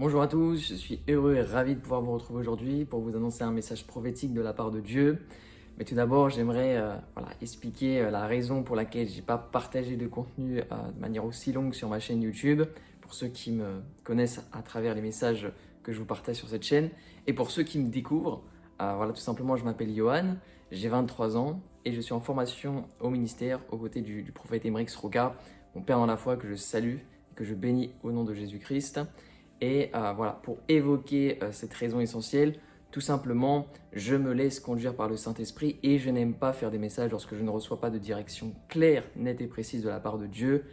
Bonjour à tous, je suis heureux et ravi de pouvoir vous retrouver aujourd'hui pour vous annoncer un message prophétique de la part de Dieu. Mais tout d'abord, j'aimerais expliquer la raison pour laquelle je n'ai pas partagé de contenu de manière aussi longue sur ma chaîne YouTube. Pour ceux qui me connaissent à travers les messages que je vous partage sur cette chaîne. Et pour ceux qui me découvrent, tout simplement, je m'appelle Johan, j'ai 23 ans et je suis en formation au ministère aux côtés du prophète Emeric Sroka, mon père dans la foi que je salue et que je bénis au nom de Jésus-Christ. Et pour évoquer cette raison essentielle, tout simplement, je me laisse conduire par le Saint-Esprit et je n'aime pas faire des messages lorsque je ne reçois pas de direction claire, nette et précise de la part de Dieu.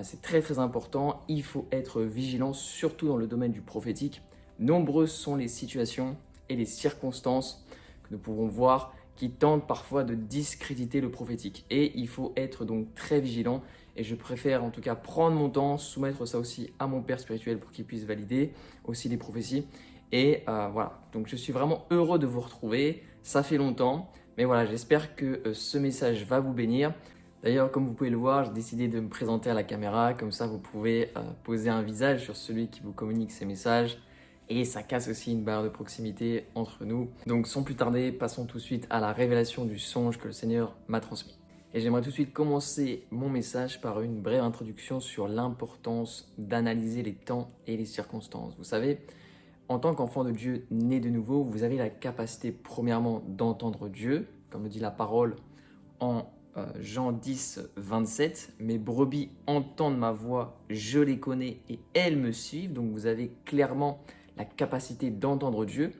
C'est très très important, il faut être vigilant, surtout dans le domaine du prophétique. Nombreuses sont les situations et les circonstances que nous pouvons voir qui tentent parfois de discréditer le prophétique. Et il faut être donc très vigilant. Et je préfère en tout cas prendre mon temps, soumettre ça aussi à mon père spirituel pour qu'il puisse valider aussi les prophéties. Et donc je suis vraiment heureux de vous retrouver. Ça fait longtemps, mais voilà, j'espère que ce message va vous bénir. D'ailleurs, comme vous pouvez le voir, j'ai décidé de me présenter à la caméra. Comme ça, vous pouvez poser un visage sur celui qui vous communique ces messages. Et ça casse aussi une barrière de proximité entre nous. Donc sans plus tarder, passons tout de suite à la révélation du songe que le Seigneur m'a transmis. Et j'aimerais tout de suite commencer mon message par une brève introduction sur l'importance d'analyser les temps et les circonstances. Vous savez, en tant qu'enfant de Dieu né de nouveau, vous avez la capacité premièrement d'entendre Dieu, comme le dit la parole en Jean 10, 27. Mes brebis entendent ma voix, je les connais et elles me suivent. Donc vous avez clairement la capacité d'entendre Dieu.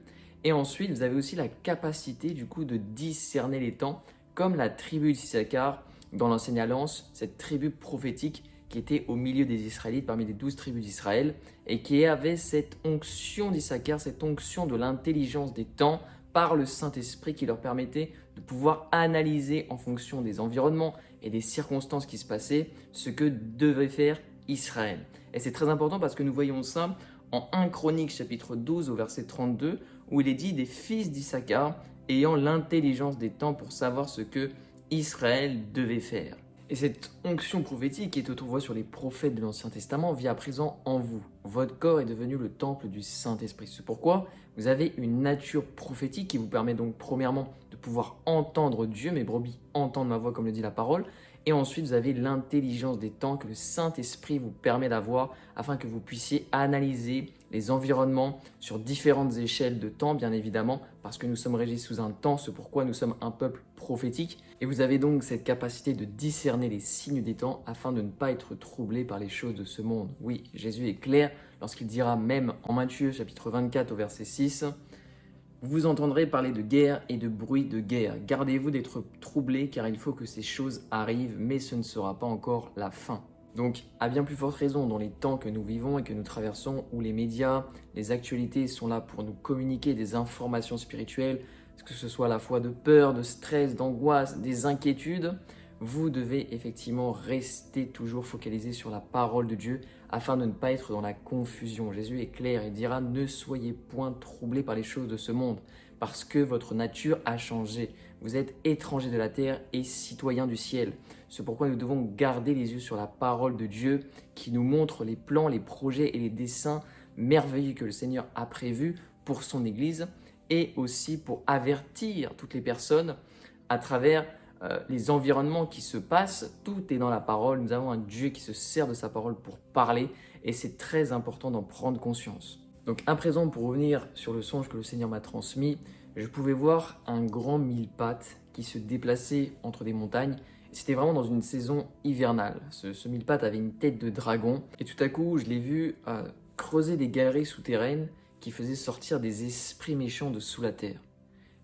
Et ensuite, vous avez aussi la capacité du coup de discerner les temps, comme la tribu d'Issachar dans l'Ancienne Alliance, cette tribu prophétique qui était au milieu des Israélites, parmi les 12 tribus d'Israël, et qui avait cette onction d'Issachar, cette onction de l'intelligence des temps par le Saint-Esprit qui leur permettait de pouvoir analyser en fonction des environnements et des circonstances qui se passaient ce que devait faire Israël. Et c'est très important parce que nous voyons ça en 1 Chronique chapitre 12 au verset 32 où il est dit des fils d'Issachar ayant l'intelligence des temps pour savoir ce que Israël devait faire. Et cette onction prophétique qui est autrefois sur les prophètes de l'Ancien Testament vit à présent en vous. Votre corps est devenu le temple du Saint-Esprit. C'est pourquoi vous avez une nature prophétique qui vous permet donc premièrement de pouvoir entendre Dieu, mes brebis entendent ma voix comme le dit la parole, et ensuite vous avez l'intelligence des temps que le Saint-Esprit vous permet d'avoir afin que vous puissiez analyser les environnements sur différentes échelles de temps, bien évidemment, parce que nous sommes régis sous un temps, c'est pourquoi nous sommes un peuple prophétique. Et vous avez donc cette capacité de discerner les signes des temps afin de ne pas être troublé par les choses de ce monde. Oui, Jésus est clair lorsqu'il dira même en Matthieu chapitre 24 au verset 6 « Vous entendrez parler de guerre et de bruit de guerre. Gardez-vous d'être troublés car il faut que ces choses arrivent, mais ce ne sera pas encore la fin. » Donc, à bien plus forte raison, dans les temps que nous vivons et que nous traversons, où les médias, les actualités sont là pour nous communiquer des informations spirituelles, que ce soit à la fois de peur, de stress, d'angoisse, des inquiétudes, vous devez effectivement rester toujours focalisé sur la parole de Dieu afin de ne pas être dans la confusion. Jésus est clair et dira « Ne soyez point troublés par les choses de ce monde, parce que votre nature a changé. Vous êtes étrangers de la terre et citoyens du ciel. » C'est pourquoi nous devons garder les yeux sur la parole de Dieu qui nous montre les plans, les projets et les desseins merveilleux que le Seigneur a prévus pour son Église et aussi pour avertir toutes les personnes à travers les environnements qui se passent. Tout est dans la parole. Nous avons un Dieu qui se sert de sa parole pour parler et c'est très important d'en prendre conscience. Donc à présent, pour revenir sur le songe que le Seigneur m'a transmis, je pouvais voir un grand mille-pattes qui se déplaçait entre des montagnes. C'était vraiment dans une saison hivernale. Ce mille-pattes avait une tête de dragon et tout à coup, je l'ai vu creuser des galeries souterraines qui faisaient sortir des esprits méchants de sous la terre.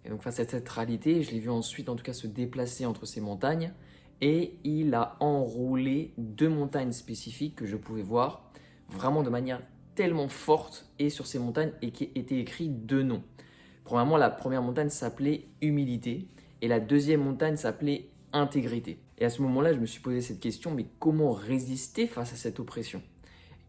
Et donc face à cette réalité, je l'ai vu ensuite en tout cas se déplacer entre ces montagnes et il a enroulé 2 montagnes spécifiques que je pouvais voir vraiment de manière tellement forte et sur ces montagnes et qui étaient écrits 2 noms. Premièrement, la première montagne s'appelait humilité et la deuxième montagne s'appelait intégrité. Et à ce moment-là, je me suis posé cette question, mais comment résister face à cette oppression?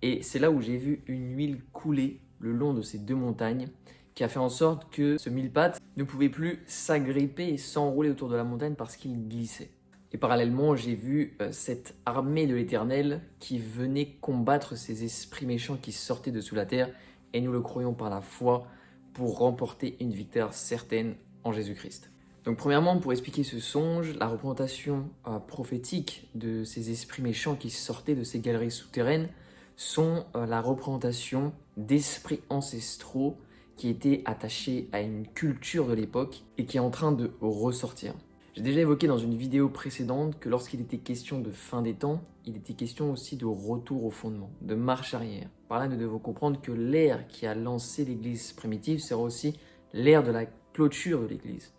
Et c'est là où j'ai vu une huile couler le long de ces 2 montagnes qui a fait en sorte que ce mille-pattes ne pouvait plus s'agripper et s'enrouler autour de la montagne parce qu'il glissait. Et parallèlement, j'ai vu cette armée de l'Éternel qui venait combattre ces esprits méchants qui sortaient de sous la terre et nous le croyons par la foi pour remporter une victoire certaine en Jésus-Christ. Donc premièrement, pour expliquer ce songe, la représentation prophétique de ces esprits méchants qui sortaient de ces galeries souterraines sont la représentation d'esprits ancestraux qui étaient attachés à une culture de l'époque et qui est en train de ressortir. J'ai déjà évoqué dans une vidéo précédente que lorsqu'il était question de fin des temps, il était question aussi de retour au fondement, de marche arrière. Par là, nous devons comprendre que l'ère qui a lancé l'Église primitive sera aussi l'ère de la clôture de l'Église.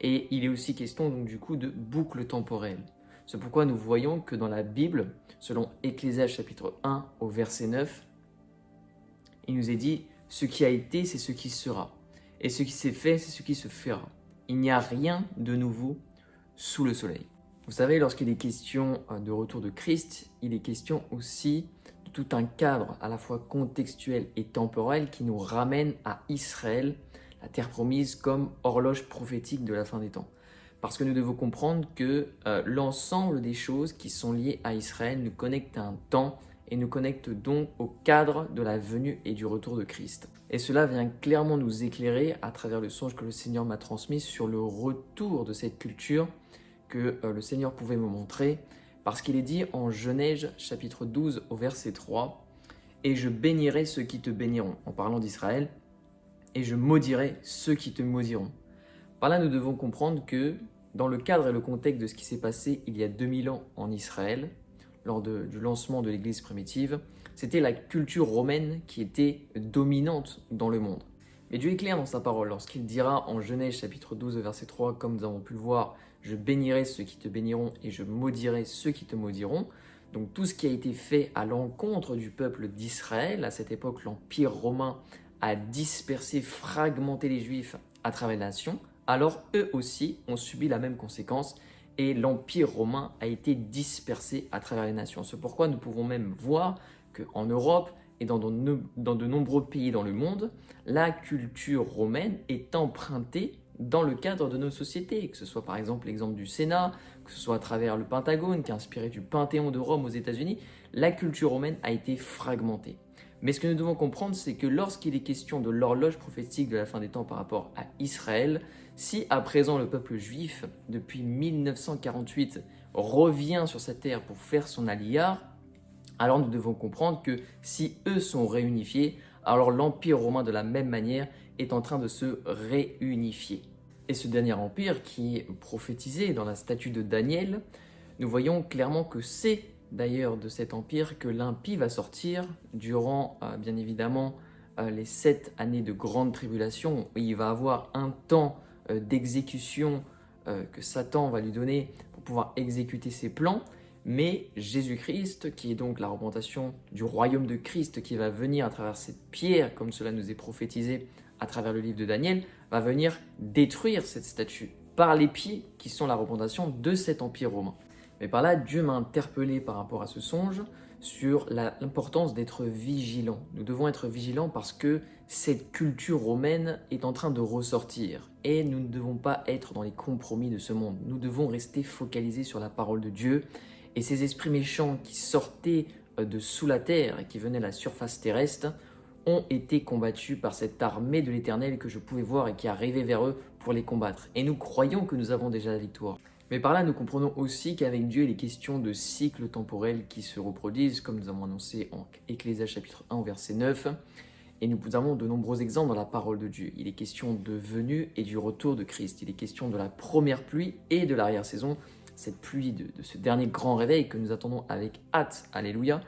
Et il est aussi question donc du coup de boucle temporelle. C'est pourquoi nous voyons que dans la Bible, selon Ecclésiaste chapitre 1 au verset 9, il nous est dit « Ce qui a été, c'est ce qui sera. Et ce qui s'est fait, c'est ce qui se fera. Il n'y a rien de nouveau sous le soleil. » Vous savez, lorsqu'il est question de retour de Christ, il est question aussi de tout un cadre à la fois contextuel et temporel qui nous ramène à Israël, la terre promise, comme horloge prophétique de la fin des temps. Parce que nous devons comprendre que l'ensemble des choses qui sont liées à Israël nous connectent à un temps et nous connectent donc au cadre de la venue et du retour de Christ. Et cela vient clairement nous éclairer à travers le songe que le Seigneur m'a transmis sur le retour de cette culture que le Seigneur pouvait me montrer, parce qu'il est dit en Genèse chapitre 12 au verset 3 « Et je bénirai ceux qui te béniront », en parlant d'Israël, « et je maudirai ceux qui te maudiront ». Par là, nous devons comprendre que dans le cadre et le contexte de ce qui s'est passé il y a 2000 ans en Israël, lors du lancement de l'Église primitive, c'était la culture romaine qui était dominante dans le monde. Mais Dieu est clair dans sa parole lorsqu'il dira en Genèse chapitre 12 verset 3, comme nous avons pu le voir, « Je bénirai ceux qui te béniront et je maudirai ceux qui te maudiront ». Donc tout ce qui a été fait à l'encontre du peuple d'Israël, à cette époque l'Empire romain a dispersé, fragmenté les Juifs à travers la nation, alors eux aussi ont subi la même conséquence et l'Empire romain a été dispersé à travers les nations. C'est pourquoi nous pouvons même voir qu'en Europe et dans de nombreux pays dans le monde, la culture romaine est empruntée dans le cadre de nos sociétés, que ce soit par exemple l'exemple du Sénat, que ce soit à travers le Pentagone qui est inspiré du Panthéon de Rome aux États-Unis, la culture romaine a été fragmentée. Mais ce que nous devons comprendre, c'est que lorsqu'il est question de l'horloge prophétique de la fin des temps par rapport à Israël, si à présent le peuple juif, depuis 1948, revient sur cette terre pour faire son aliyah, alors nous devons comprendre que si eux sont réunifiés, alors l'Empire romain de la même manière est en train de se réunifier. Et ce dernier empire qui est prophétisé dans la statue de Daniel, nous voyons clairement que c'est d'ailleurs de cet empire que l'impie va sortir durant bien évidemment les 7 années de grande tribulation où il va avoir un temps d'exécution que Satan va lui donner pour pouvoir exécuter ses plans, mais Jésus-Christ, qui est donc la représentation du royaume de Christ qui va venir à travers cette pierre, comme cela nous est prophétisé à travers le livre de Daniel, va venir détruire cette statue par les pieds qui sont la représentation de cet empire romain. Mais par là, Dieu m'a interpellé par rapport à ce songe sur l'importance d'être vigilant. Nous devons être vigilants parce que cette culture romaine est en train de ressortir et nous ne devons pas être dans les compromis de ce monde. Nous devons rester focalisés sur la parole de Dieu et ces esprits méchants qui sortaient de sous la terre et qui venaient à la surface terrestre ont été combattus par cette armée de l'Éternel que je pouvais voir et qui arrivait vers eux pour les combattre. Et nous croyons que nous avons déjà la victoire. Mais par là, nous comprenons aussi qu'avec Dieu, il est question de cycles temporels qui se reproduisent, comme nous avons annoncé en Ecclésiaste chapitre 1, verset 9. Et nous avons de nombreux exemples dans la parole de Dieu. Il est question de venue et du retour de Christ. Il est question de la première pluie et de l'arrière-saison, cette pluie de ce dernier grand réveil que nous attendons avec hâte. Alléluia.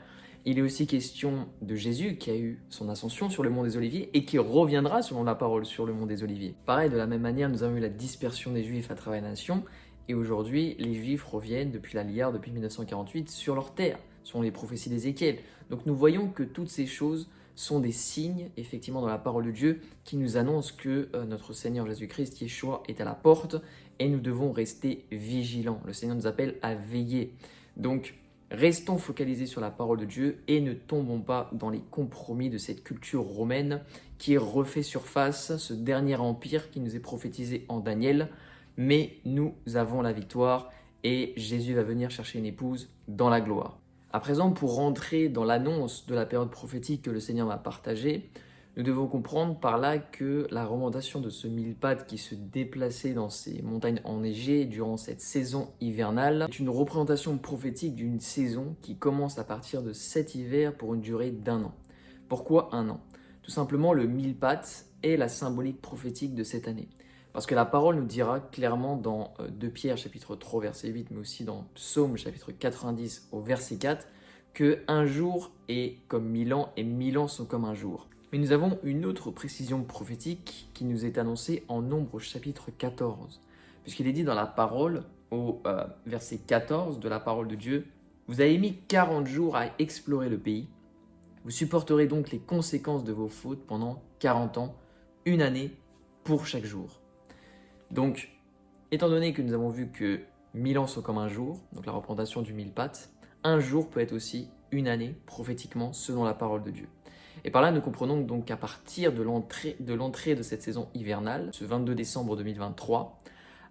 Il est aussi question de Jésus qui a eu son ascension sur le mont des Oliviers et qui reviendra selon la parole sur le mont des Oliviers. Pareil, de la même manière, nous avons eu la dispersion des Juifs à travers les nations. Et aujourd'hui, les Juifs reviennent depuis la Liard, depuis 1948, sur leur terre, selon les prophéties d'Ézéchiel. Donc nous voyons que toutes ces choses sont des signes, effectivement, dans la parole de Dieu, qui nous annoncent que notre Seigneur Jésus-Christ, Yeshua, est à la porte et nous devons rester vigilants. Le Seigneur nous appelle à veiller. Donc, restons focalisés sur la parole de Dieu et ne tombons pas dans les compromis de cette culture romaine qui refait surface, ce dernier empire qui nous est prophétisé en Daniel. Mais nous avons la victoire et Jésus va venir chercher une épouse dans la gloire. À présent, pour rentrer dans l'annonce de la période prophétique que le Seigneur m'a partagée, Nous devons comprendre par là que la représentation de ce mille-pattes qui se déplaçait dans ces montagnes enneigées durant cette saison hivernale est une représentation prophétique d'une saison qui commence à partir de cet hiver pour une durée d'1 an. Pourquoi 1 an? Tout simplement, le mille-pattes est la symbolique prophétique de cette année. Parce que la parole nous dira clairement dans 2 Pierre chapitre 3 verset 8, mais aussi dans Psaume chapitre 90 au verset 4, que un jour est comme 1000 ans et 1000 ans sont comme un jour. Mais nous avons une autre précision prophétique qui nous est annoncée en Nombre chapitre 14. Puisqu'il est dit dans la parole, au verset 14 de la parole de Dieu, « Vous avez mis 40 jours à explorer le pays. Vous supporterez donc les conséquences de vos fautes pendant 40 ans, une année pour chaque jour. » Donc, étant donné que nous avons vu que 1000 ans sont comme un jour, donc la représentation du mille-pattes, un jour peut être aussi une année prophétiquement selon la parole de Dieu. Et par là, nous comprenons donc qu'à partir de l'entrée de cette saison hivernale, ce 22 décembre 2023,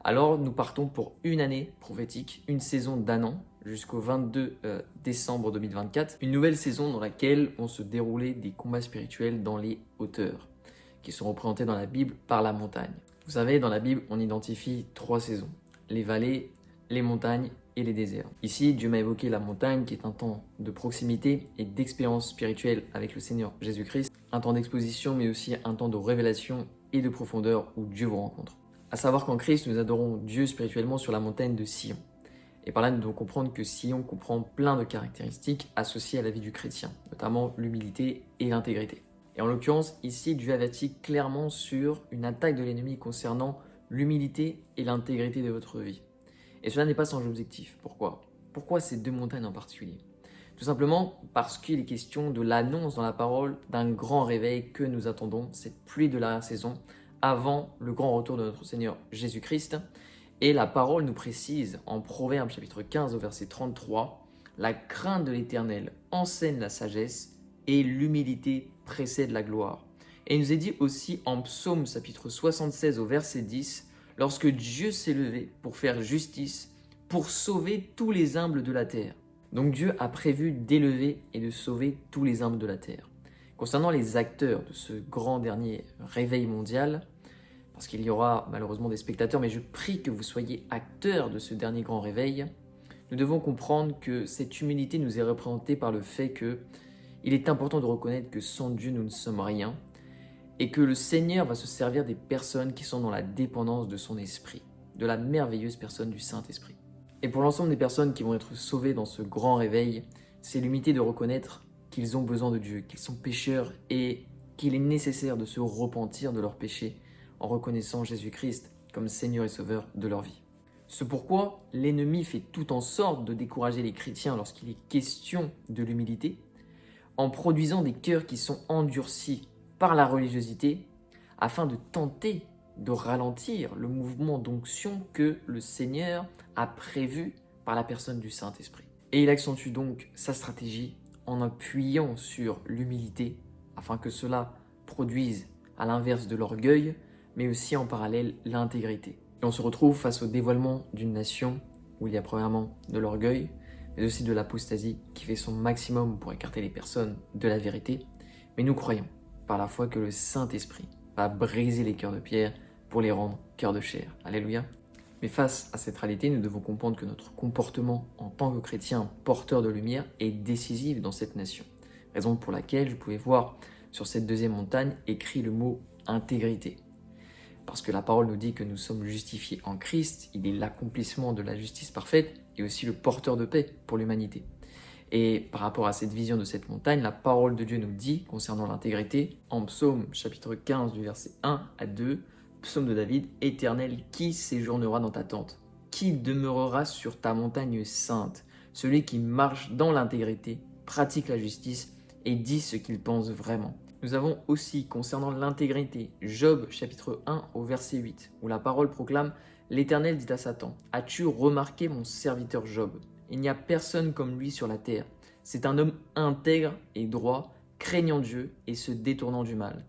alors nous partons pour une année prophétique, une saison d'1 an, jusqu'au 22 décembre 2024, une nouvelle saison dans laquelle vont se dérouler des combats spirituels dans les hauteurs, qui sont représentés dans la Bible par la montagne. Vous savez, dans la Bible, on identifie 3 saisons, les vallées, les montagnes et les déserts. Ici, Dieu m'a évoqué la montagne qui est un temps de proximité et d'expérience spirituelle avec le Seigneur Jésus-Christ, un temps d'exposition mais aussi un temps de révélation et de profondeur où Dieu vous rencontre. À savoir qu'en Christ, nous adorons Dieu spirituellement sur la montagne de Sion. Et par là, nous devons comprendre que Sion comprend plein de caractéristiques associées à la vie du chrétien, notamment l'humilité et l'intégrité. Et en l'occurrence, ici, Dieu avertit clairement sur une attaque de l'ennemi concernant l'humilité et l'intégrité de votre vie. Et cela n'est pas sans objectif. Pourquoi? Pourquoi ces 2 montagnes en particulier? Tout simplement parce qu'il est question de l'annonce dans la parole d'un grand réveil que nous attendons, cette pluie de l'arrière-saison, avant le grand retour de notre Seigneur Jésus-Christ. Et la parole nous précise en Proverbes chapitre 15 au verset 33, « La crainte de l'Éternel enseigne la sagesse et l'humilité précède la gloire. » Et il nous est dit aussi en Psaume chapitre 76 au verset 10, « Lorsque Dieu s'est levé pour faire justice, pour sauver tous les humbles de la terre. » Donc Dieu a prévu d'élever et de sauver tous les humbles de la terre. Concernant les acteurs de ce grand dernier réveil mondial, parce qu'il y aura malheureusement des spectateurs, mais je prie que vous soyez acteurs de ce dernier grand réveil, nous devons comprendre que cette humilité nous est représentée par le fait que il est important de reconnaître que sans Dieu, nous ne sommes rien et que le Seigneur va se servir des personnes qui sont dans la dépendance de son esprit, de la merveilleuse personne du Saint-Esprit. Et pour l'ensemble des personnes qui vont être sauvées dans ce grand réveil, c'est l'humilité de reconnaître qu'ils ont besoin de Dieu, qu'ils sont pécheurs et qu'il est nécessaire de se repentir de leurs péchés en reconnaissant Jésus-Christ comme Seigneur et Sauveur de leur vie. C'est pourquoi l'ennemi fait tout en sorte de décourager les chrétiens lorsqu'il est question de l'humilité, en produisant des cœurs qui sont endurcis par la religiosité, afin de tenter de ralentir le mouvement d'onction que le Seigneur a prévu par la personne du Saint-Esprit. Et il accentue donc sa stratégie en appuyant sur l'humilité, afin que cela produise à l'inverse de l'orgueil, mais aussi en parallèle l'intégrité. Et on se retrouve face au dévoilement d'une nation où il y a premièrement de l'orgueil, mais aussi de l'apostasie qui fait son maximum pour écarter les personnes de la vérité. Mais nous croyons par la foi que le Saint-Esprit va briser les cœurs de pierre pour les rendre cœurs de chair. Alléluia. Mais face à cette réalité, nous devons comprendre que notre comportement en tant que chrétien porteur de lumière est décisif dans cette nation. Raison pour laquelle je pouvais voir sur cette deuxième montagne écrit le mot intégrité. Parce que la parole nous dit que nous sommes justifiés en Christ, il est l'accomplissement de la justice parfaite et aussi le porteur de paix pour l'humanité. Et par rapport à cette vision de cette montagne, la parole de Dieu nous dit, concernant l'intégrité, en Psaume chapitre 15 du verset 1 à 2, Psaume de David, « Éternel, qui séjournera dans ta tente? Qui demeurera sur ta montagne sainte? Celui qui marche dans l'intégrité, pratique la justice et dit ce qu'il pense vraiment. » Nous avons aussi, concernant l'intégrité, Job chapitre 1 au verset 8, où la parole proclame « L'Éternel dit à Satan, « As-tu remarqué mon serviteur Job? Il n'y a personne comme lui sur la terre. C'est un homme intègre et droit, craignant Dieu et se détournant du mal. »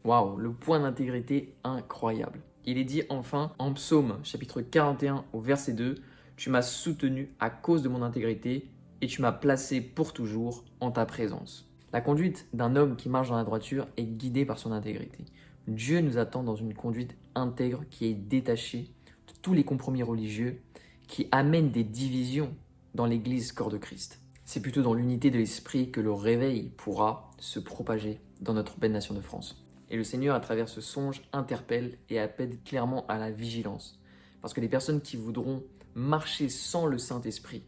Waouh, le point d'intégrité incroyable. Il est dit enfin en Psaume chapitre 41 au verset 2, « Tu m'as soutenu à cause de mon intégrité et tu m'as placé pour toujours en ta présence. » La conduite d'un homme qui marche dans la droiture est guidée par son intégrité. Dieu nous attend dans une conduite intègre qui est détachée de tous les compromis religieux qui amènent des divisions dans l'Église corps de Christ. C'est plutôt dans l'unité de l'esprit que le réveil pourra se propager dans notre belle nation de France. Et le Seigneur, à travers ce songe, interpelle et appelle clairement à la vigilance. Parce que les personnes qui voudront marcher sans le Saint-Esprit,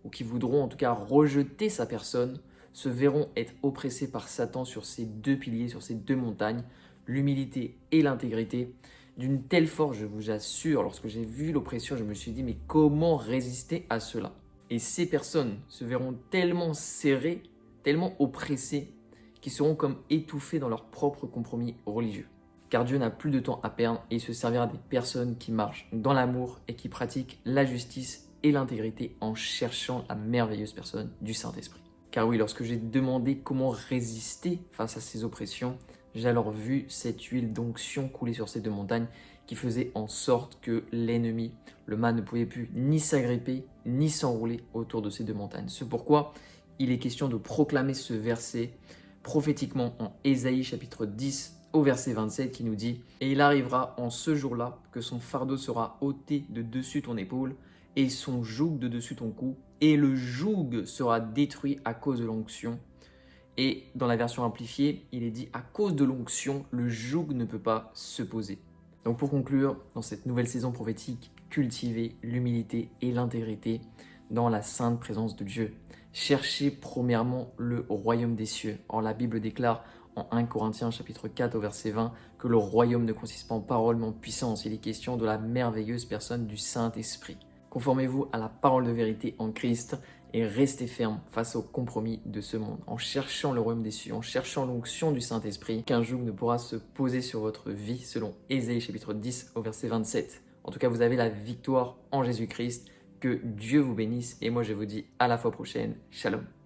ou qui voudront en tout cas rejeter sa personne, se verront être oppressés par Satan sur ces deux piliers, sur ces deux montagnes, l'humilité et l'intégrité, d'une telle force, je vous assure, lorsque j'ai vu l'oppression, je me suis dit, mais comment résister à cela? Et ces personnes se verront tellement serrées, tellement oppressées, qu'ils seront comme étouffés dans leurs propres compromis religieux. Car Dieu n'a plus de temps à perdre et il se servira des personnes qui marchent dans l'amour et qui pratiquent la justice et l'intégrité en cherchant la merveilleuse personne du Saint-Esprit. Car oui, lorsque j'ai demandé comment résister face à ces oppressions, j'ai alors vu cette huile d'onction couler sur ces deux montagnes qui faisait en sorte que l'ennemi, le mal, ne pouvait plus ni s'agripper ni s'enrouler autour de ces deux montagnes. C'est pourquoi il est question de proclamer ce verset prophétiquement en Ésaïe chapitre 10 au verset 27 qui nous dit « Et il arrivera en ce jour-là que son fardeau sera ôté de dessus ton épaule et son joug de dessus ton cou, et le joug sera détruit à cause de l'onction. » Et dans la version amplifiée, il est dit « À cause de l'onction, le joug ne peut pas se poser. » Donc pour conclure, dans cette nouvelle saison prophétique, cultivez l'humilité et l'intégrité dans la sainte présence de Dieu. Cherchez premièrement le royaume des cieux. Or la Bible déclare en 1 Corinthiens chapitre 4 au verset 20 que le royaume ne consiste pas en parole mais en puissance. Il est question de la merveilleuse personne du Saint-Esprit. Conformez-vous à la parole de vérité en Christ et restez ferme face aux compromis de ce monde. En cherchant le royaume des cieux, en cherchant l'onction du Saint-Esprit, qu'un joug ne pourra se poser sur votre vie selon Ésaïe chapitre 10 au verset 27. En tout cas, vous avez la victoire en Jésus-Christ. Que Dieu vous bénisse et moi je vous dis à la fois prochaine. Shalom.